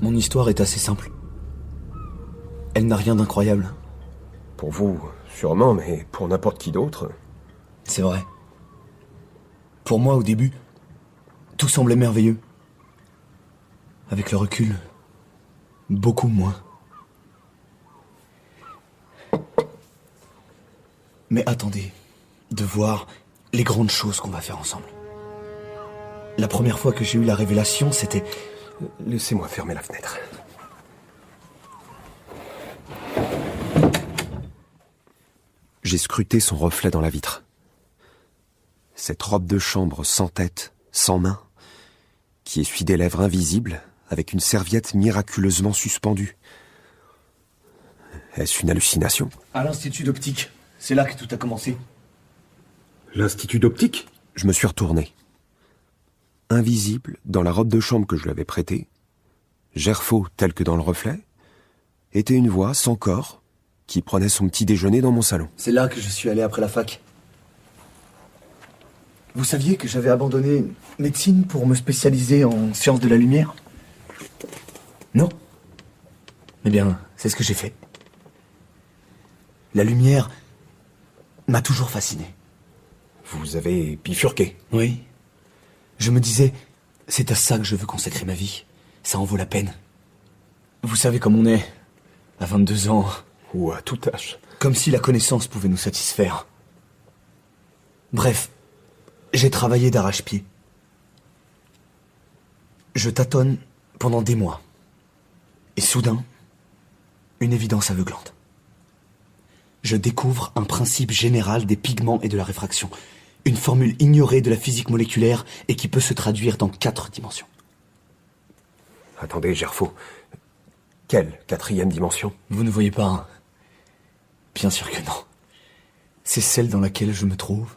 Mon histoire est assez simple. Elle n'a rien d'incroyable. Pour vous, sûrement, mais pour n'importe qui d'autre... C'est vrai. Pour moi, au début, tout semblait merveilleux. Avec le recul, beaucoup moins. Mais attendez de voir les grandes choses qu'on va faire ensemble. La première fois que j'ai eu la révélation, c'était... Laissez-moi fermer la fenêtre. J'ai scruté son reflet dans la vitre. Cette robe de chambre sans tête, sans main, qui essuie des lèvres invisibles, avec une serviette miraculeusement suspendue. Est-ce une hallucination? À l'Institut d'optique. C'est là que tout a commencé. L'Institut d'optique? Je me suis retourné. Invisible, dans la robe de chambre que je lui avais prêtée, Gerfaut tel que dans le reflet, était une voix sans corps qui prenait son petit déjeuner dans mon salon. C'est là que je suis allé après la fac. Vous saviez que j'avais abandonné médecine pour me spécialiser en sciences de la lumière? Non? Eh bien, c'est ce que j'ai fait. La lumière m'a toujours fasciné. Vous avez bifurqué? Oui. Je me disais, c'est à ça que je veux consacrer ma vie. Ça en vaut la peine. Vous savez comme on est, à 22 ans. Ou à tout âge. Comme si la connaissance pouvait nous satisfaire. Bref, j'ai travaillé d'arrache-pied. Je tâtonne pendant des mois. Et soudain, une évidence aveuglante. Je découvre un principe général des pigments et de la réfraction. Une formule ignorée de la physique moléculaire et qui peut se traduire dans 4 dimensions. Attendez, Gerfaut. Quelle 4e dimension? Vous ne voyez pas, hein? Bien sûr que non. C'est celle dans laquelle je me trouve.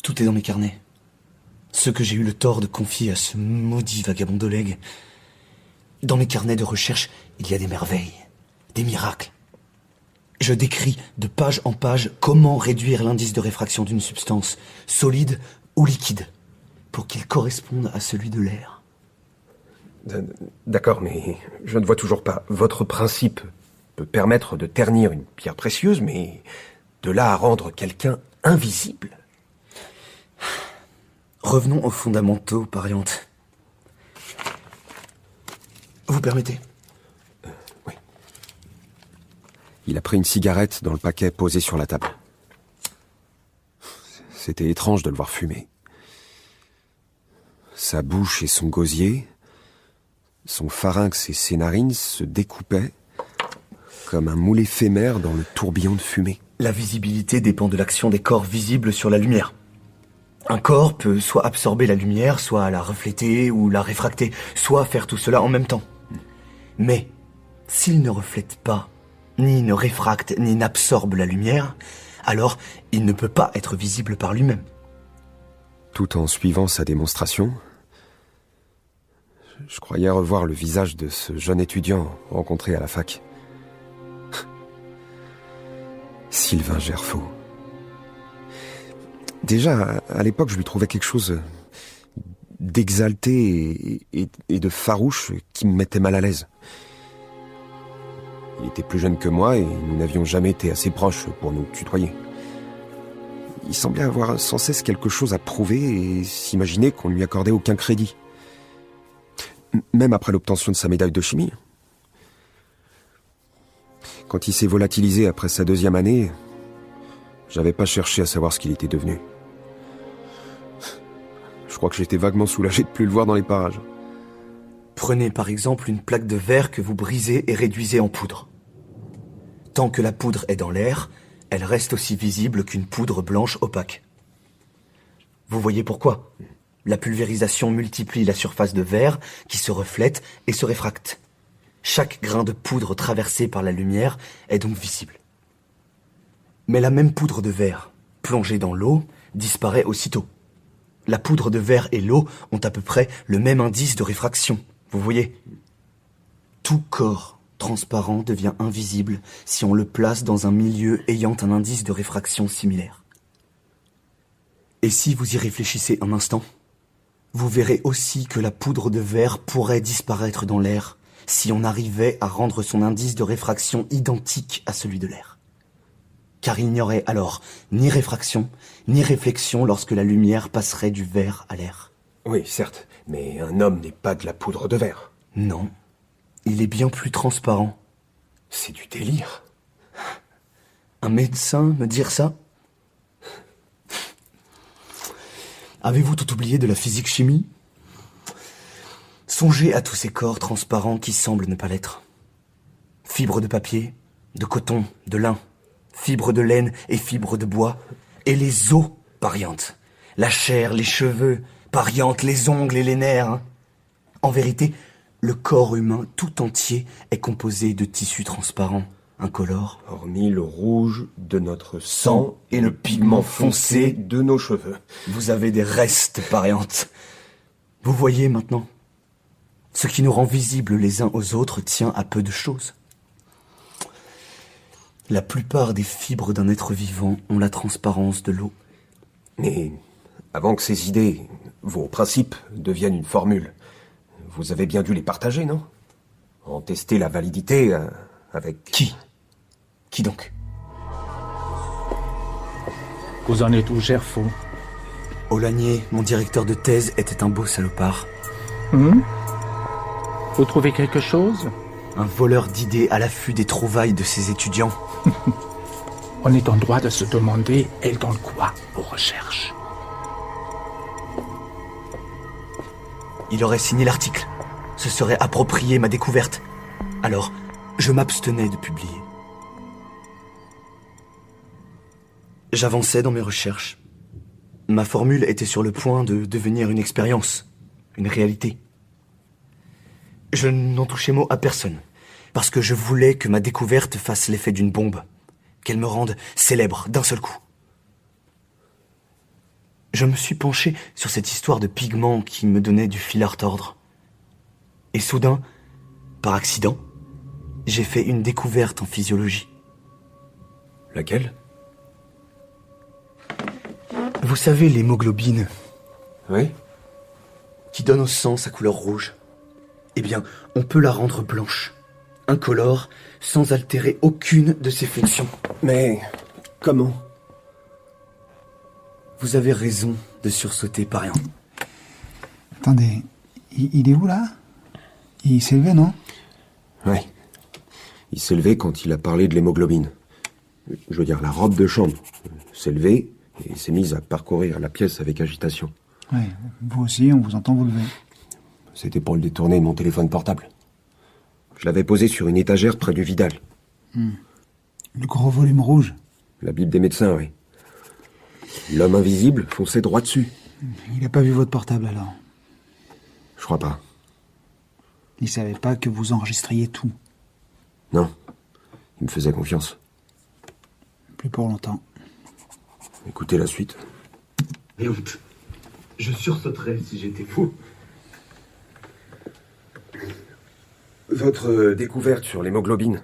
Tout est dans mes carnets. Ceux que j'ai eu le tort de confier à ce maudit vagabond d'Oleg. Dans mes carnets de recherche, il y a des merveilles, des miracles. Je décris de page en page comment réduire l'indice de réfraction d'une substance, solide ou liquide, pour qu'il corresponde à celui de l'air. D'accord, mais je ne vois toujours pas. Votre principe peut permettre de ternir une pierre précieuse, mais de là à rendre quelqu'un invisible? Revenons aux fondamentaux, pariante. Vous permettez? Oui. Il a pris une cigarette dans le paquet posé sur la table. C'était étrange de le voir fumer. Sa bouche et son gosier, son pharynx et ses narines se découpaient comme un moule éphémère dans le tourbillon de fumée. La visibilité dépend de l'action des corps visibles sur la lumière. Un corps peut soit absorber la lumière, soit la refléter ou la réfracter, soit faire tout cela en même temps. Mais s'il ne reflète pas, ni ne réfracte, ni n'absorbe la lumière, alors il ne peut pas être visible par lui-même. Tout en suivant sa démonstration, je croyais revoir le visage de ce jeune étudiant rencontré à la fac. Sylvain Gerfaut. Déjà, à l'époque, je lui trouvais quelque chose d'exalté et de farouche qui me mettait mal à l'aise. Il était plus jeune que moi et nous n'avions jamais été assez proches pour nous tutoyer. Il semblait avoir sans cesse quelque chose à prouver et s'imaginer qu'on ne lui accordait aucun crédit. Même après l'obtention de sa médaille de chimie. Quand il s'est volatilisé après sa 2e année, j'avais pas cherché à savoir ce qu'il était devenu. Je crois que j'étais vaguement soulagé de plus le voir dans les parages. Prenez par exemple une plaque de verre que vous brisez et réduisez en poudre. Tant que la poudre est dans l'air, elle reste aussi visible qu'une poudre blanche opaque. Vous voyez pourquoi? La pulvérisation multiplie la surface de verre qui se reflète et se réfracte. Chaque grain de poudre traversé par la lumière est donc visible. Mais la même poudre de verre, plongée dans l'eau, disparaît aussitôt. La poudre de verre et l'eau ont à peu près le même indice de réfraction. Vous voyez? Tout corps transparent devient invisible si on le place dans un milieu ayant un indice de réfraction similaire. Et si vous y réfléchissez un instant, vous verrez aussi que la poudre de verre pourrait disparaître dans l'air si on arrivait à rendre son indice de réfraction identique à celui de l'air. Car il n'y aurait alors ni réfraction, ni réflexion lorsque la lumière passerait du verre à l'air. Oui, certes, mais un homme n'est pas de la poudre de verre. Non, il est bien plus transparent. C'est du délire. Un médecin me dire ça? Avez-vous tout oublié de la physique-chimie? Songez à tous ces corps transparents qui semblent ne pas l'être. Fibres de papier, de coton, de lin, fibres de laine et fibres de bois, et les os pariantes, la chair, les cheveux pariantes, les ongles et les nerfs. En vérité, le corps humain tout entier est composé de tissus transparents, incolores. Hormis le rouge de notre sang et le pigment foncé de nos cheveux. Vous avez des restes pariantes. Vous voyez maintenant? Ce qui nous rend visibles les uns aux autres tient à peu de choses. La plupart des fibres d'un être vivant ont la transparence de l'eau. Mais avant que ces idées, vos principes, deviennent une formule, vous avez bien dû les partager, non? En tester la validité avec... Qui donc? Vous en êtes où, Gerfo? Olagnier, mon directeur de thèse, était un beau salopard. Vous trouvez quelque chose? Un voleur d'idées à l'affût des trouvailles de ses étudiants. On est en droit de se demander elle donne quoi aux recherches. Il aurait signé l'article. Se serait approprié ma découverte. Alors, je m'abstenais de publier. J'avançais dans mes recherches. Ma formule était sur le point de devenir une expérience, une réalité. Je n'en touchais mot à personne, parce que je voulais que ma découverte fasse l'effet d'une bombe, qu'elle me rende célèbre d'un seul coup. Je me suis penché sur cette histoire de pigments qui me donnait du fil à retordre. Et soudain, par accident, j'ai fait une découverte en physiologie. Laquelle? Vous savez l'hémoglobine, Oui. qui donne au sang sa couleur rouge. Eh bien, on peut la rendre blanche, incolore, sans altérer aucune de ses fonctions. Mais comment? Vous avez raison de sursauter, Parian. Attendez, il est où là? Il s'est levé, non? Oui. Il s'est levé quand il a parlé de l'hémoglobine. Je veux dire, la robe de chambre s'est levée et s'est mise à parcourir la pièce avec agitation. Ouais, vous aussi, on vous entend vous lever. C'était pour le détourner de mon téléphone portable. Je l'avais posé sur une étagère près du Vidal. Le gros volume rouge. La Bible des médecins, oui. L'homme invisible fonçait droit dessus. Il n'a pas vu votre portable alors? Je crois pas. Il savait pas que vous enregistriez tout. Non. Il me faisait confiance. Plus pour longtemps. Écoutez la suite. Mais honte, je sursauterais si j'étais fou. Votre découverte sur l'hémoglobine,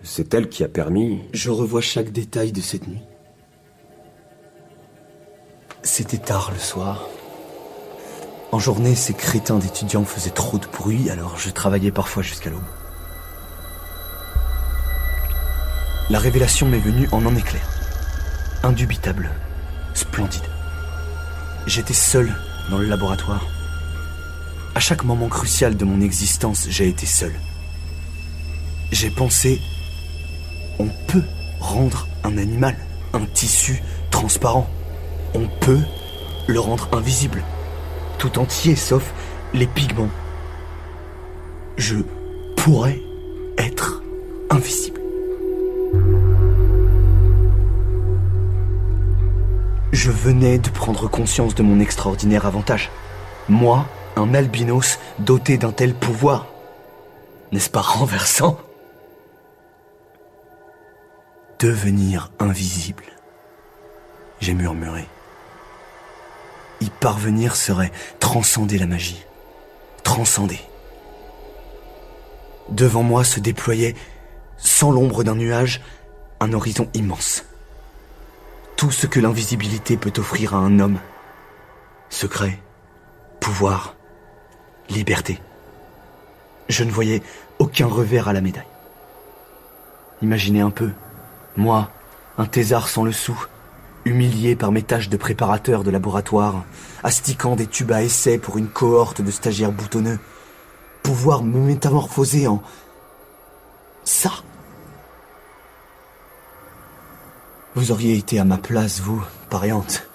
c'est elle qui a permis... Je revois chaque détail de cette nuit. C'était tard le soir. En journée, ces crétins d'étudiants faisaient trop de bruit, alors je travaillais parfois jusqu'à l'aube. La révélation m'est venue en un éclair. Indubitable, splendide. J'étais seul dans le laboratoire. À chaque moment crucial de mon existence, j'ai été seul. J'ai pensé, on peut rendre un animal, un tissu transparent. On peut le rendre invisible, tout entier sauf les pigments. Je pourrais être invisible. Je venais de prendre conscience de mon extraordinaire avantage. Moi, un albinos doté d'un tel pouvoir. N'est-ce pas renversant? Devenir invisible. J'ai murmuré. Y parvenir serait transcender la magie. Transcender. Devant moi se déployait, sans l'ombre d'un nuage, un horizon immense. Tout ce que l'invisibilité peut offrir à un homme. Secret, pouvoir, liberté. Je ne voyais aucun revers à la médaille. Imaginez un peu, moi, un thésard sans le sou, humilié par mes tâches de préparateur de laboratoire, astiquant des tubes à essai pour une cohorte de stagiaires boutonneux, pouvoir me métamorphoser en... ça. Vous auriez été à ma place, vous, pariante.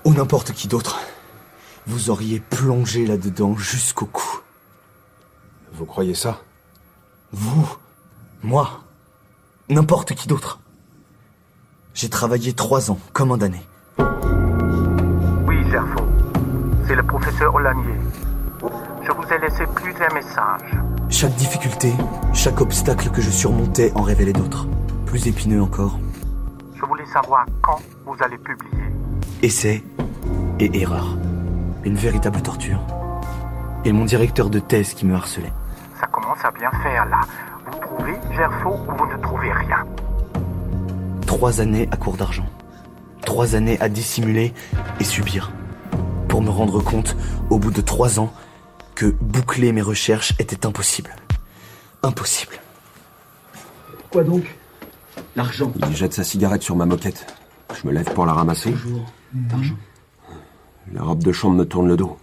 Ou n'importe qui d'autre. Vous auriez plongé là-dedans jusqu'au cou. Vous croyez ça? Vous, moi, n'importe qui d'autre. J'ai travaillé 3 ans, comme un damné. Oui, Gerfo. C'est le professeur Olanier. Je vous ai laissé plusieurs messages. Chaque difficulté, chaque obstacle que je surmontais en révélait d'autres. Plus épineux encore. Je voulais savoir quand vous allez publier. Essais et erreurs. Une véritable torture. Et mon directeur de thèse qui me harcelait. Ça commence à bien faire, là. Vous trouvez Gerfo ou vous ne trouvez rien? 3 années à court d'argent. 3 années à dissimuler et subir. Pour me rendre compte, au bout de 3 ans, que boucler mes recherches était impossible. Impossible. Quoi donc? L'argent. Il jette sa cigarette sur ma moquette. Je me lève pour la ramasser. Toujours d'argent. La robe de chambre me tourne le dos.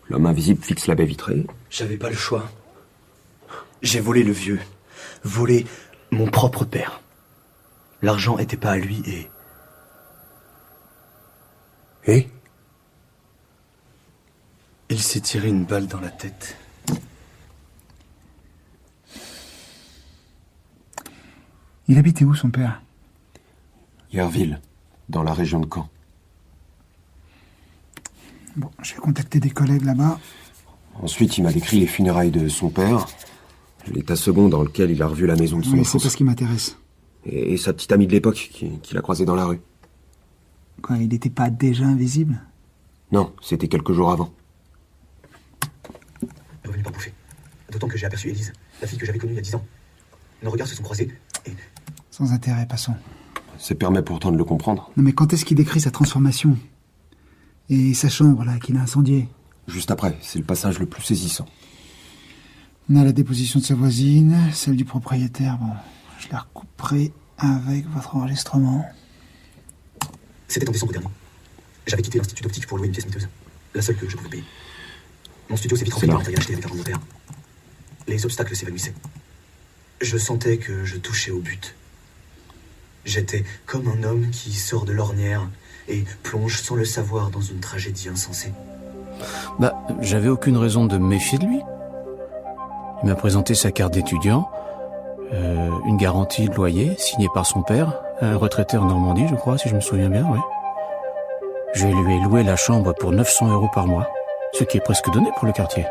L'homme invisible fixe la baie vitrée. J'avais pas le choix. J'ai volé le vieux. Volé mon propre père. L'argent était pas à lui et... Et il s'est tiré une balle dans la tête. Il habitait où, son père? Yerville, dans la région de Caen. Bon, je vais contacter des collègues là-bas. Ensuite, il m'a décrit les funérailles de son père, l'état second dans lequel il a revu la maison de son Oui, c'est enfance. pas ce qui m'intéresse. Et sa petite amie de l'époque, qu'il a croisée dans la rue. Quoi, il n'était pas déjà invisible? Non, c'était quelques jours avant. Revenu par bouffée. D'autant que j'ai aperçu Élise, la fille que j'avais connue il y a 10 ans. Nos regards se sont croisés et... Sans intérêt, passons. Ça permet pourtant de le comprendre. Non mais quand est-ce qu'il décrit sa transformation? Et sa chambre, là, qu'il a incendiée? Juste après, c'est le passage le plus saisissant. On a la déposition de sa voisine, celle du propriétaire. Bon, je la recouperai avec votre enregistrement. C'était en décembre dernier. J'avais quitté l'Institut d'optique pour louer une pièce miteuse. La seule que je pouvais payer. Mon studio s'est vite rempli de matériel acheté avec l'argent de mon père. Les obstacles s'évanouissaient. Je sentais que je touchais au but. J'étais comme un homme qui sort de l'ornière et plonge sans le savoir dans une tragédie insensée. J'avais aucune raison de me méfier de lui. Il m'a présenté sa carte d'étudiant, une garantie de loyer signée par son père, un retraité en Normandie, je crois, si je me souviens bien, ouais. Je lui ai loué la chambre pour 900 € par mois, ce qui est presque donné pour le quartier.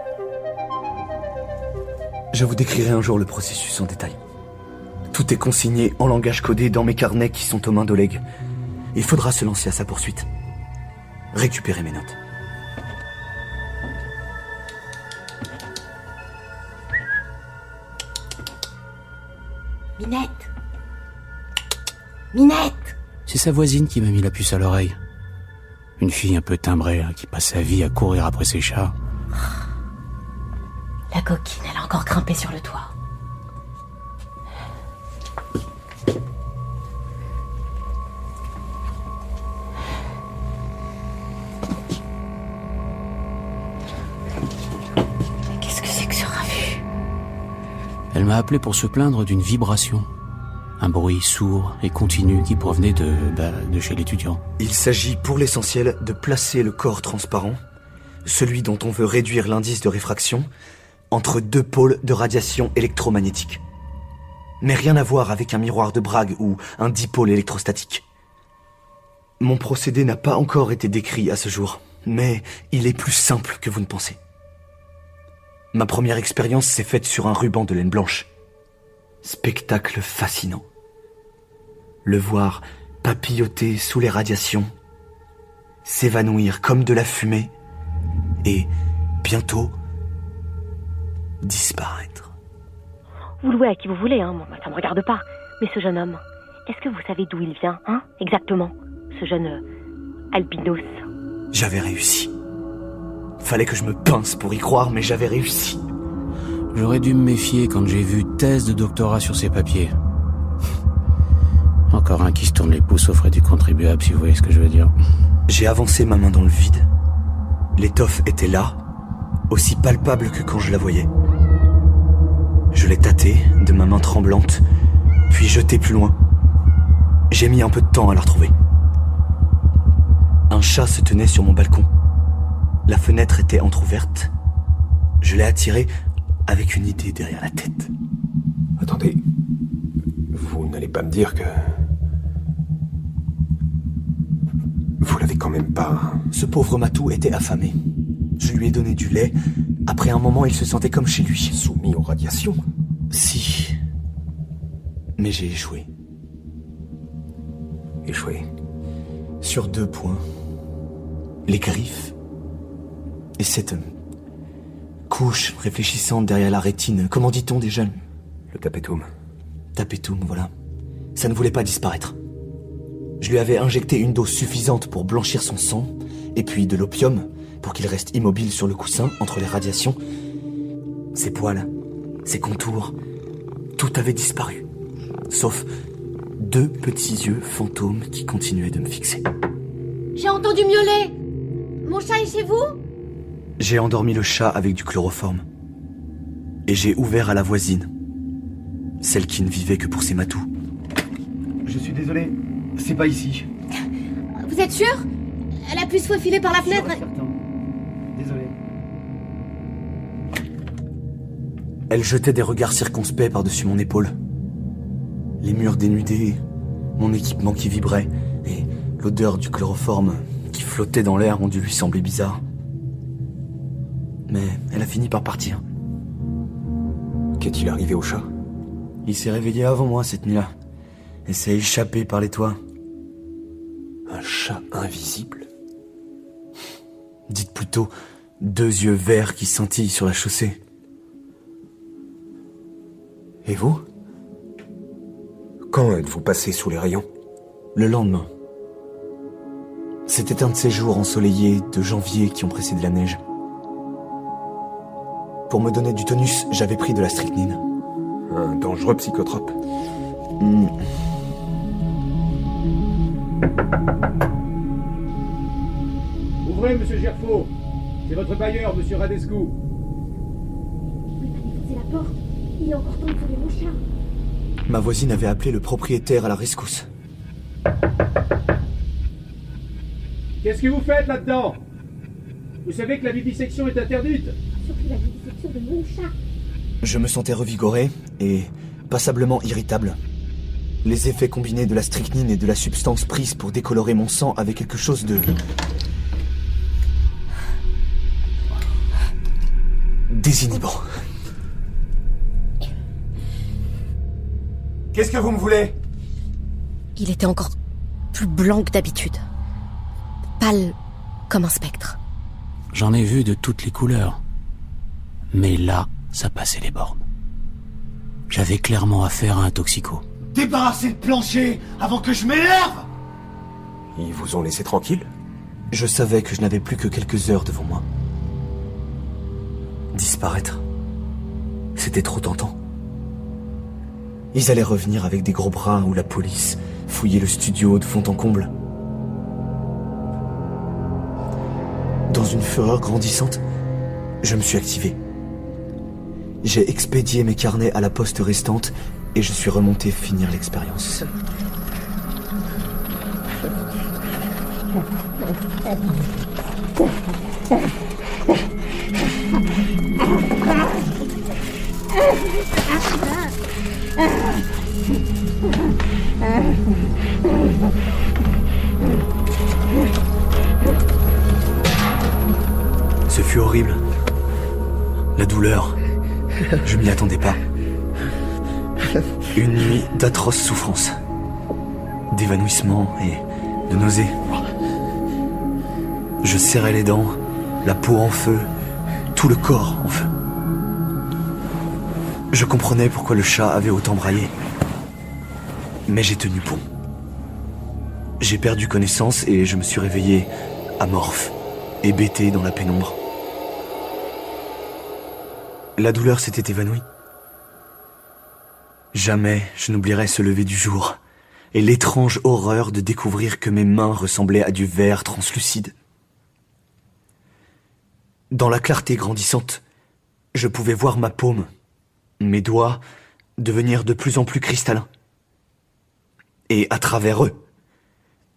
Je vous décrirai un jour le processus en détail. Tout est consigné en langage codé dans mes carnets qui sont aux mains d'Oleg. Il faudra se lancer à sa poursuite. Récupérer mes notes. Minette! Minette! C'est sa voisine qui m'a mis la puce à l'oreille. Une fille un peu timbrée, hein, qui passe sa vie à courir après ses chats. La coquine, elle a encore grimpé sur le toit. Mais qu'est-ce que c'est que ce raffut? Elle m'a appelé pour se plaindre d'une vibration. Un bruit sourd et continu qui provenait de chez l'étudiant. Il s'agit pour l'essentiel de placer le corps transparent, celui dont on veut réduire l'indice de réfraction, entre 2 pôles de radiation électromagnétique. Mais rien à voir avec un miroir de Bragg ou un dipôle électrostatique. Mon procédé n'a pas encore été décrit à ce jour, mais il est plus simple que vous ne pensez. Ma première expérience s'est faite sur un ruban de laine blanche. Spectacle fascinant. Le voir papilloter sous les radiations, s'évanouir comme de la fumée, et bientôt disparaître. Vous louez à qui vous voulez, hein, moi, ça me regarde pas. Mais ce jeune homme, est-ce que vous savez d'où il vient, hein, exactement? Ce jeune albinos. J'avais réussi. Fallait que je me pince pour y croire, mais j'avais réussi. J'aurais dû me méfier quand j'ai vu thèse de doctorat sur ses papiers. Encore un qui se tourne les pouces aux frais du contribuable, si vous voyez ce que je veux dire. J'ai avancé ma main dans le vide. L'étoffe était là, aussi palpable que quand je la voyais. Je l'ai tâtée de ma main tremblante, puis jetée plus loin. J'ai mis un peu de temps à la retrouver. Un chat se tenait sur mon balcon. La fenêtre était entr'ouverte. Je l'ai attiré avec une idée derrière la tête. Attendez, vous n'allez pas me dire que... Vous l'avez quand même pas... Ce pauvre matou était affamé. Je lui ai donné du lait. Après un moment, il se sentait comme chez lui. Soumis aux radiations? Si. Mais j'ai échoué. Échoué. Sur 2 points. Les griffes. Et cette couche réfléchissante derrière la rétine. Comment dit-on déjà? Le tapetum. Tapetum, voilà. Ça ne voulait pas disparaître. Je lui avais injecté une dose suffisante pour blanchir son sang, et puis de l'opium, pour qu'il reste immobile sur le coussin entre les radiations. Ses poils, ses contours, tout avait disparu. Sauf 2 petits yeux fantômes qui continuaient de me fixer. J'ai entendu miauler. Mon chat est chez vous? J'ai endormi le chat avec du chloroforme. Et j'ai ouvert à la voisine. Celle qui ne vivait que pour ses matous. Je suis désolé, c'est pas ici. Vous êtes sûr? Elle a pu se faufiler par la fenêtre. Désolé. Elle jetait des regards circonspects par-dessus mon épaule. Les murs dénudés, mon équipement qui vibrait, et l'odeur du chloroforme qui flottait dans l'air ont dû lui sembler bizarre. Mais elle a fini par partir. Qu'est-il arrivé au chat? Il s'est réveillé avant moi cette nuit-là, et s'est échappé par les toits. Un chat invisible? Dites plutôt 2 yeux verts qui scintillent sur la chaussée. Et vous? Quand êtes-vous passé sous les rayons? Le lendemain. C'était un de ces jours ensoleillés de janvier qui ont précédé la neige. Pour me donner du tonus, j'avais pris de la strychnine. Un dangereux psychotrope. Ouvrez, monsieur Gerfaux. C'est votre bailleur, monsieur Radescu. Vous allez forcer la porte. Il est encore temps de sauver mon chat. Ma voisine avait appelé le propriétaire à la rescousse. Qu'est-ce que vous faites là-dedans? Vous savez que la vivisection est interdite? Surtout la vivisection de mon chat. Je me sentais revigoré et passablement irritable. Les effets combinés de la strychnine et de la substance prise pour décolorer mon sang avaient quelque chose de... désinhibant. Qu'est-ce que vous me voulez? Il était encore plus blanc que d'habitude. Pâle comme un spectre. J'en ai vu de toutes les couleurs. Mais là, ça passait les bornes. J'avais clairement affaire à un toxico. Débarrassez le plancher avant que je m'énerve! Ils vous ont laissé tranquille? Je savais que je n'avais plus que quelques heures devant moi. Disparaître. C'était trop tentant. Ils allaient revenir avec des gros bras ou la police, fouiller le studio de fond en comble. Dans une fureur grandissante, je me suis activé. J'ai expédié mes carnets à la poste restante et je suis remonté finir l'expérience. Ce fut horrible. La douleur. Je m'y attendais pas. Une nuit d'atroces souffrances. D'évanouissement et de nausées. Je serrais les dents, la peau en feu, tout le corps en feu. Je comprenais pourquoi le chat avait autant braillé. Mais j'ai tenu bon. J'ai perdu connaissance et je me suis réveillé amorphe, hébété dans la pénombre. La douleur s'était évanouie. Jamais je n'oublierai ce lever du jour et l'étrange horreur de découvrir que mes mains ressemblaient à du verre translucide. Dans la clarté grandissante, je pouvais voir ma paume, mes doigts, devenir de plus en plus cristallins. Et à travers eux,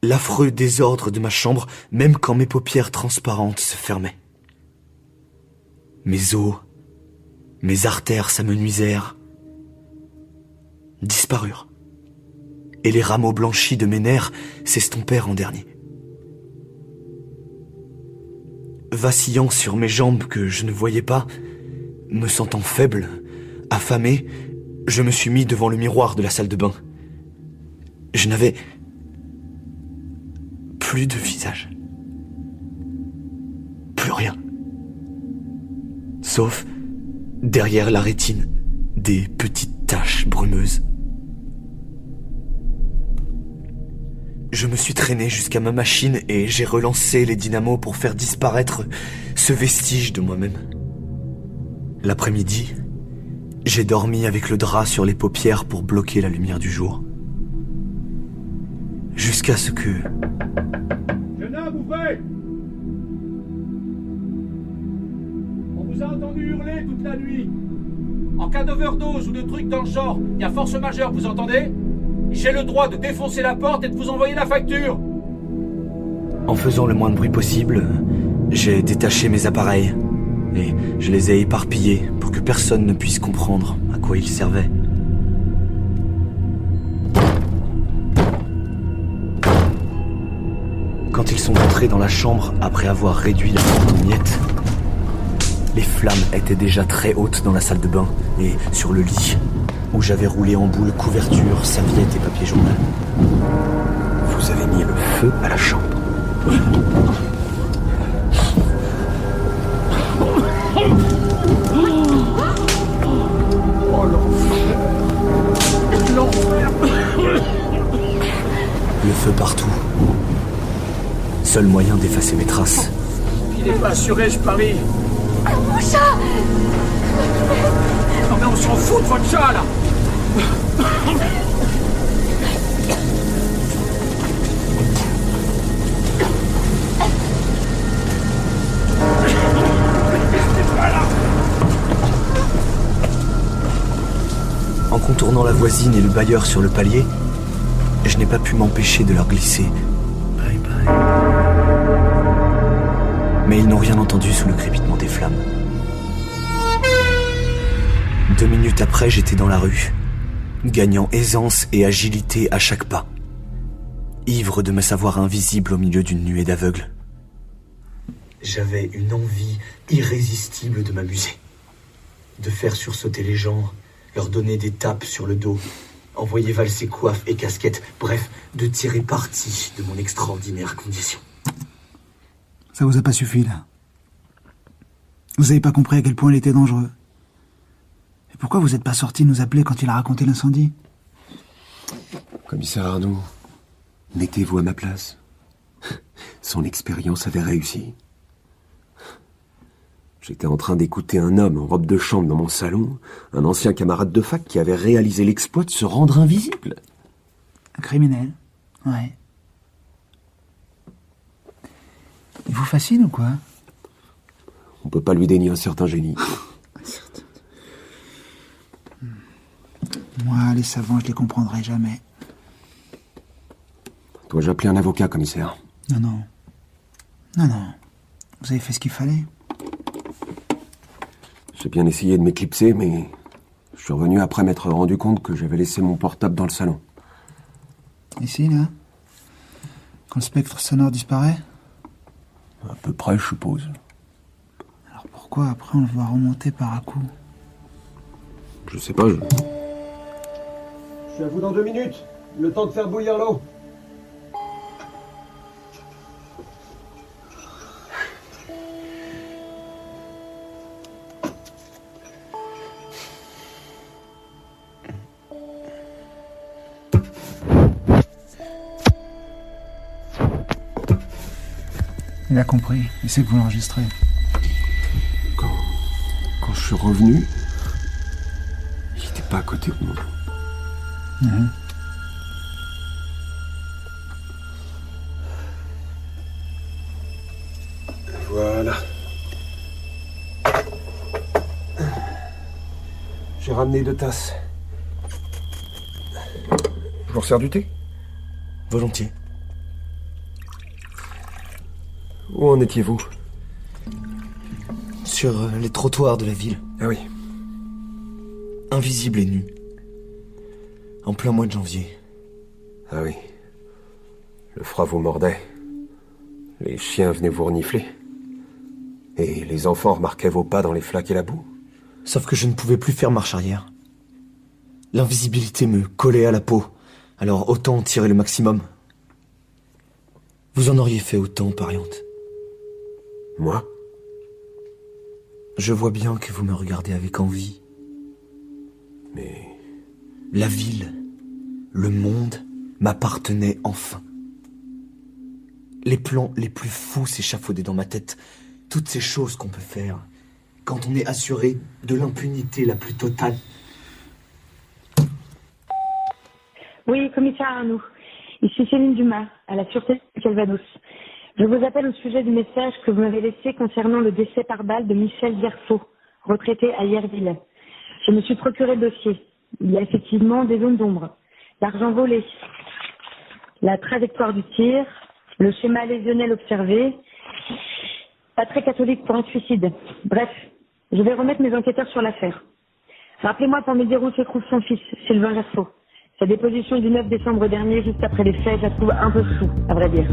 l'affreux désordre de ma chambre, même quand mes paupières transparentes se fermaient. Mes os, mes artères s'amenuisèrent, disparurent, et les rameaux blanchis de mes nerfs s'estompèrent en dernier. Vacillant sur mes jambes que je ne voyais pas, me sentant faible, affamé, je me suis mis devant le miroir de la salle de bain. Je n'avais plus de visage. Plus rien. Sauf, derrière la rétine, des petites taches brumeuses. Je me suis traîné jusqu'à ma machine et j'ai relancé les dynamos pour faire disparaître ce vestige de moi-même. L'après-midi, j'ai dormi avec le drap sur les paupières pour bloquer la lumière du jour. Jusqu'à ce que... Jeune homme, ouvrez! On vous a entendu hurler toute la nuit. En cas d'overdose ou de trucs dans le genre, il y a force majeure, vous entendez? J'ai le droit de défoncer la porte et de vous envoyer la facture. En faisant le moins de bruit possible, j'ai détaché mes appareils et je les ai éparpillés pour que personne ne puisse comprendre à quoi ils servaient. Quand ils sont entrés dans la chambre après avoir réduit la porte en miettes, les flammes étaient déjà très hautes dans la salle de bain et sur le lit, où j'avais roulé en boule couverture, serviette et papier journal. Vous avez mis le feu à la chambre. Oh l'enfer! L'enfer! Le feu partout. Seul moyen d'effacer mes traces. Il n'est pas assuré, je parie. Mon chat! Non mais on s'en fout de votre chat là! En contournant la voisine et le bailleur sur le palier, je n'ai pas pu m'empêcher de leur glisser « Bye bye ». Mais ils n'ont rien entendu sous le crépitement des flammes. 2 minutes après, j'étais dans la rue, gagnant aisance et agilité à chaque pas, ivre de me savoir invisible au milieu d'une nuée d'aveugles. J'avais une envie irrésistible de m'amuser, de faire sursauter les gens, leur donner des tapes sur le dos, envoyer valser coiffes et casquettes, bref, de tirer parti de mon extraordinaire condition. Ça vous a pas suffi, là? Vous avez pas compris à quel point il était dangereux? Et pourquoi vous êtes pas sorti nous appeler quand il a raconté l'incendie? Commissaire Arnoux, mettez-vous à ma place. Son expérience avait réussi. J'étais en train d'écouter un homme en robe de chambre dans mon salon, un ancien camarade de fac qui avait réalisé l'exploit de se rendre invisible. Un criminel? Ouais. Il vous fascine ou quoi? On peut pas lui dénier un certain génie. Moi, les savants, je les comprendrai jamais. Dois-je appeler un avocat, commissaire? Non, non. Non, non. Vous avez fait ce qu'il fallait. J'ai bien essayé de m'éclipser, mais je suis revenu après m'être rendu compte que j'avais laissé mon portable dans le salon. Ici, là? Quand le spectre sonore disparaît? À peu près, je suppose. Alors pourquoi après on le voit remonter par à coup? Je sais pas, Je suis à vous dans 2 minutes. Le temps de faire bouillir l'eau. Il a compris. Il sait que vous l'enregistrez. Quand je suis revenu, il n'était pas à côté de moi. Voilà. J'ai ramené 2 tasses. Je vous resserre du thé? Volontiers. Où en étiez-vous? Sur les trottoirs de la ville. Ah oui. Invisible et nu. En plein mois de janvier. Ah oui. Le froid vous mordait. Les chiens venaient vous renifler. Et les enfants remarquaient vos pas dans les flaques et la boue. Sauf que je ne pouvais plus faire marche arrière. L'invisibilité me collait à la peau. Alors autant en tirer le maximum. Vous en auriez fait autant, pariante. Moi? Je vois bien que vous me regardez avec envie. Mais... La ville, le monde, m'appartenaient enfin. Les plans les plus fous s'échafaudaient dans ma tête. Toutes ces choses qu'on peut faire quand on est assuré de l'impunité la plus totale. Oui, commissaire Arnoux. Ici Céline Dumas, à la Sûreté de Calvados. Je vous appelle au sujet du message que vous m'avez laissé concernant le décès par balle de Michel Zerfaux, retraité à Yerville. Je me suis procuré le dossier. Il y a effectivement des zones d'ombre. L'argent volé, la trajectoire du tir, le schéma lésionnel observé. Pas très catholique pour un suicide. Bref, je vais remettre mes enquêteurs sur l'affaire. Rappelez-moi pour me dire où se trouve son fils, Sylvain Zerfaux. Sa déposition du 9 décembre dernier, juste après les faits, je la trouve un peu floue, à vrai dire.